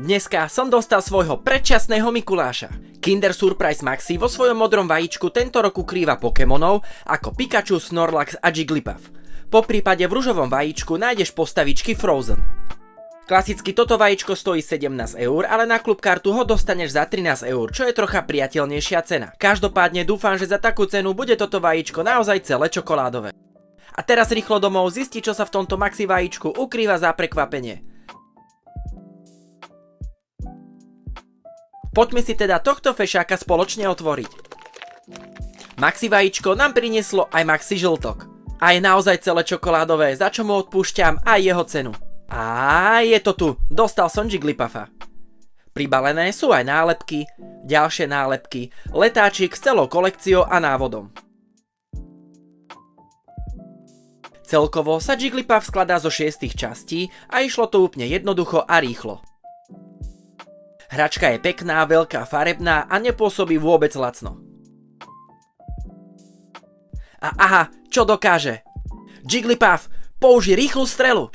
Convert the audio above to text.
Dneska som dostal svojho predčasného Mikuláša. Kinder Surprise Maxi vo svojom modrom vajíčku tento rok ukrýva Pokémonov ako Pikachu, Snorlax a Jigglypuff. Po prípade v ružovom vajíčku nájdeš postavičky Frozen. Klasicky toto vajíčko stojí 17 eur, ale na klub kartu ho dostaneš za 13 eur, čo je trocha priateľnejšia cena. Každopádne dúfam, že za takú cenu bude toto vajíčko naozaj celé čokoládové. A teraz rýchlo domov zisti, čo sa v tomto maxi vajíčku ukrýva za prekvapenie. Poďme si teda tohto fešáka spoločne otvoriť. Maxi vajíčko nám prinieslo aj maxi žltok. A je naozaj celé čokoládové, za čo mu odpúšťam aj jeho cenu. A je to tu, dostal som Jigglypuffa. Pribalené sú aj nálepky, ďalšie nálepky, letáčik s celou kolekciou a návodom. Celkovo sa Jigglypuff skladá zo 6 častí a išlo to úplne jednoducho a rýchlo. Hračka je pekná, veľká, farebná a nepôsobí vôbec lacno. A aha, čo dokáže? Jigglypuff, použij rýchlu strelu!